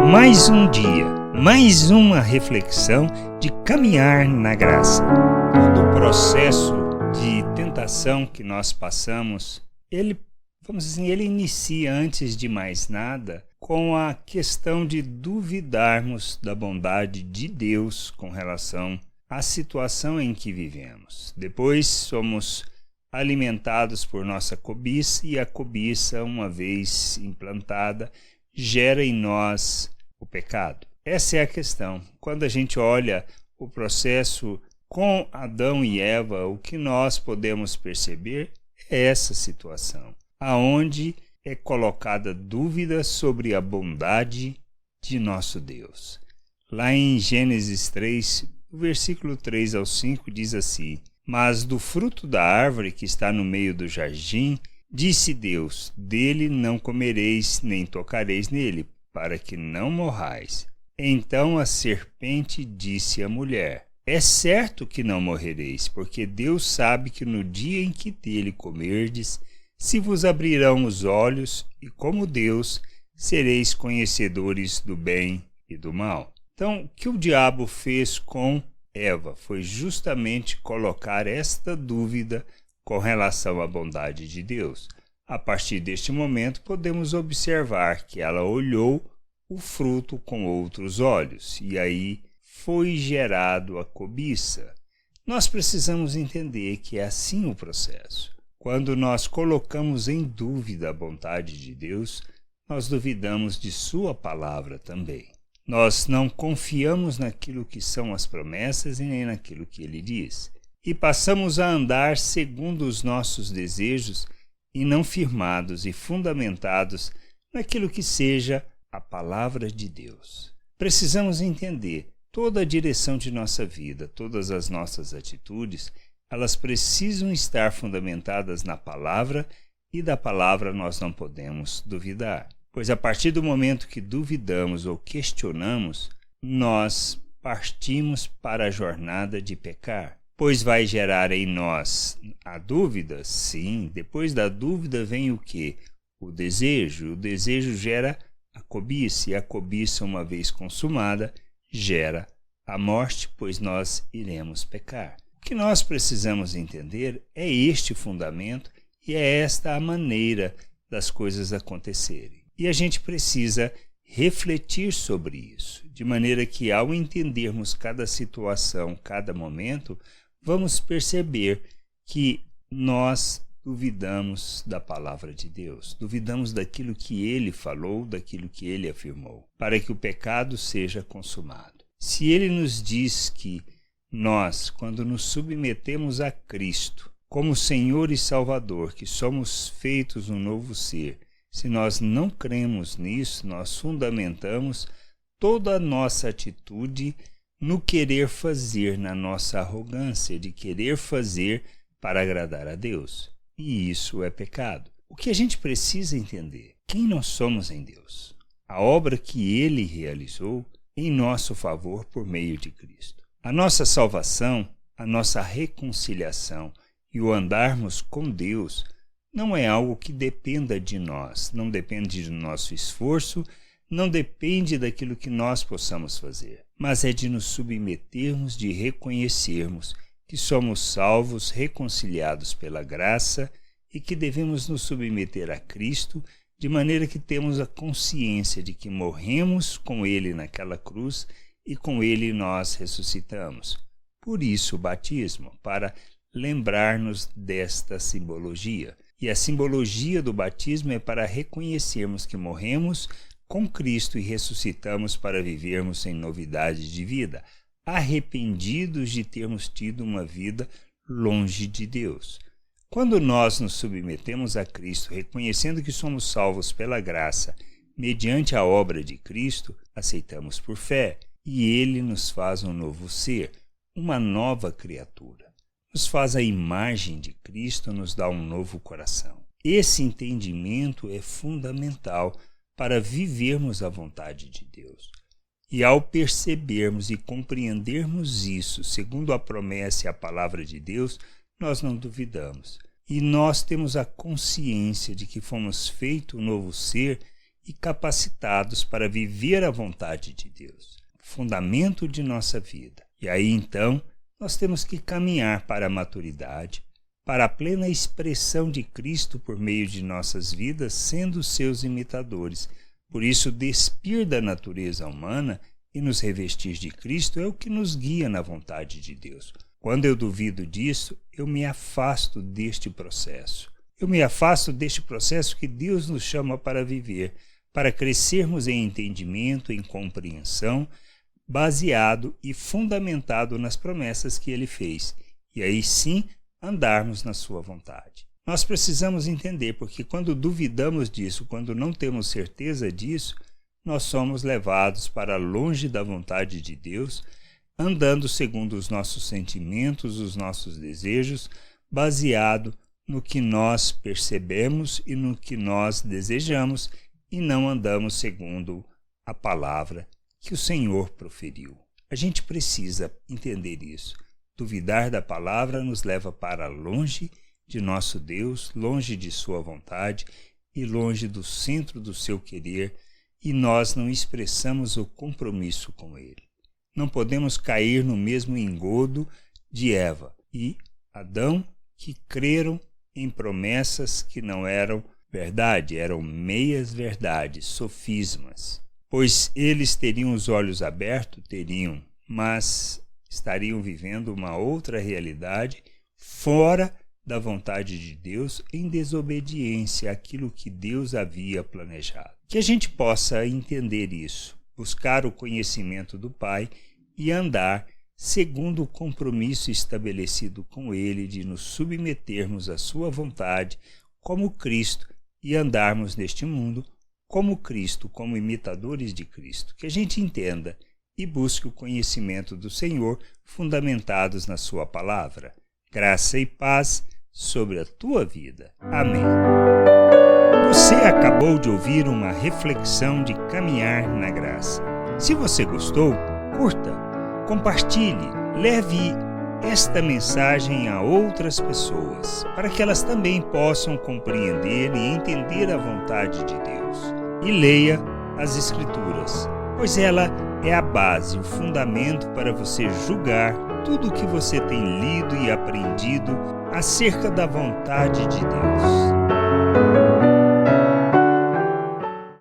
Mais um dia, mais uma reflexão de caminhar na graça. Todo o processo de tentação que nós passamos, ele inicia antes de mais nada com a questão de duvidarmos da bondade de Deus com relação à situação em que vivemos. Depois somos alimentados por nossa cobiça e a cobiça, uma vez implantada, gera em nós o pecado. Essa é a questão. Quando a gente olha o processo com Adão e Eva, o que nós podemos perceber é essa situação, aonde é colocada dúvida sobre a bondade de nosso Deus. Lá em Gênesis 3, o versículo 3 ao 5 diz assim: Mas do fruto da árvore que está no meio do jardim, disse Deus, dele não comereis, nem tocareis nele, para que não morrais. Então a serpente disse à mulher: É certo que não morrereis, porque Deus sabe que no dia em que dele comerdes, se vos abrirão os olhos, e como Deus, sereis conhecedores do bem e do mal. Então, o que o diabo fez com Eva foi justamente colocar esta dúvida com relação à bondade de Deus. A partir deste momento, podemos observar que ela olhou o fruto com outros olhos, e aí foi gerado a cobiça. Nós precisamos entender que é assim o processo. Quando nós colocamos em dúvida a bondade de Deus, nós duvidamos de sua palavra também. Nós não confiamos naquilo que são as promessas e nem naquilo que ele diz. E passamos a andar segundo os nossos desejos e não firmados e fundamentados naquilo que seja a palavra de Deus. Precisamos entender toda a direção de nossa vida, todas as nossas atitudes, elas precisam estar fundamentadas na palavra e da palavra nós não podemos duvidar. Pois a partir do momento que duvidamos ou questionamos, nós partimos para a jornada de pecar. Pois vai gerar em nós a dúvida? Sim. Depois da dúvida vem o quê? O desejo. O desejo gera a cobiça, e a cobiça, uma vez consumada, gera a morte, pois nós iremos pecar. O que nós precisamos entender é este fundamento e é esta a maneira das coisas acontecerem. E a gente precisa refletir sobre isso, de maneira que, ao entendermos cada situação, cada momento, vamos perceber que nós duvidamos da palavra de Deus, duvidamos daquilo que ele falou, daquilo que ele afirmou, para que o pecado seja consumado. Se ele nos diz que nós, quando nos submetemos a Cristo, como Senhor e Salvador, que somos feitos um novo ser, se nós não cremos nisso, nós fundamentamos toda a nossa atitude no querer fazer, na nossa arrogância de querer fazer para agradar a Deus. E isso é pecado. O que a gente precisa entender? Quem nós somos em Deus? A obra que ele realizou em nosso favor por meio de Cristo. A nossa salvação, a nossa reconciliação e o andarmos com Deus não é algo que dependa de nós, não depende do nosso esforço, não depende daquilo que nós possamos fazer, mas é de nos submetermos, de reconhecermos que somos salvos, reconciliados pela graça e que devemos nos submeter a Cristo, de maneira que temos a consciência de que morremos com ele naquela cruz e com ele nós ressuscitamos. Por isso o batismo, para lembrar-nos desta simbologia. E a simbologia do batismo é para reconhecermos que morremos com Cristo e ressuscitamos para vivermos em novidade de vida, arrependidos de termos tido uma vida longe de Deus. Quando nós nos submetemos a Cristo, reconhecendo que somos salvos pela graça, mediante a obra de Cristo, aceitamos por fé, e ele nos faz um novo ser, uma nova criatura. Nos faz a imagem de Cristo, nos dá um novo coração. Esse entendimento é fundamental para vivermos a vontade de Deus. E ao percebermos e compreendermos isso, segundo a promessa e a palavra de Deus, nós não duvidamos. E nós temos a consciência de que fomos feito um novo ser e capacitados para viver a vontade de Deus, fundamento de nossa vida. E aí então nós temos que caminhar para a maturidade, para a plena expressão de Cristo por meio de nossas vidas, sendo seus imitadores. Por isso, despir da natureza humana e nos revestir de Cristo é o que nos guia na vontade de Deus. Quando eu duvido disso, eu me afasto deste processo. Eu me afasto deste processo que Deus nos chama para viver, para crescermos em entendimento, em compreensão, baseado e fundamentado nas promessas que Ele fez. E aí sim, andarmos na sua vontade. Nós precisamos entender, porque quando duvidamos disso, quando não temos certeza disso, nós somos levados para longe da vontade de Deus, andando segundo os nossos sentimentos, os nossos desejos, baseado no que nós percebemos e no que nós desejamos, e não andamos segundo a palavra que o Senhor proferiu. A gente precisa entender isso. Duvidar da palavra nos leva para longe de nosso Deus, longe de sua vontade e longe do centro do seu querer, e nós não expressamos o compromisso com Ele. Não podemos cair no mesmo engodo de Eva e Adão, que creram em promessas que não eram verdade, eram meias verdades, sofismas. Pois eles teriam os olhos abertos, mas estariam vivendo uma outra realidade fora da vontade de Deus, em desobediência àquilo que Deus havia planejado. Que a gente possa entender isso, buscar o conhecimento do Pai e andar segundo o compromisso estabelecido com Ele de nos submetermos à sua vontade como Cristo e andarmos neste mundo como Cristo, como imitadores de Cristo. Que a gente entenda e busque o conhecimento do Senhor fundamentados na sua palavra. Graça e paz sobre a tua vida. Amém. Você acabou de ouvir uma reflexão de caminhar na graça. Se você gostou, curta, compartilhe, leve esta mensagem a outras pessoas, para que elas também possam compreender e entender a vontade de Deus. E leia as Escrituras, pois ela é a base, o fundamento para você julgar tudo o que você tem lido e aprendido acerca da vontade de Deus.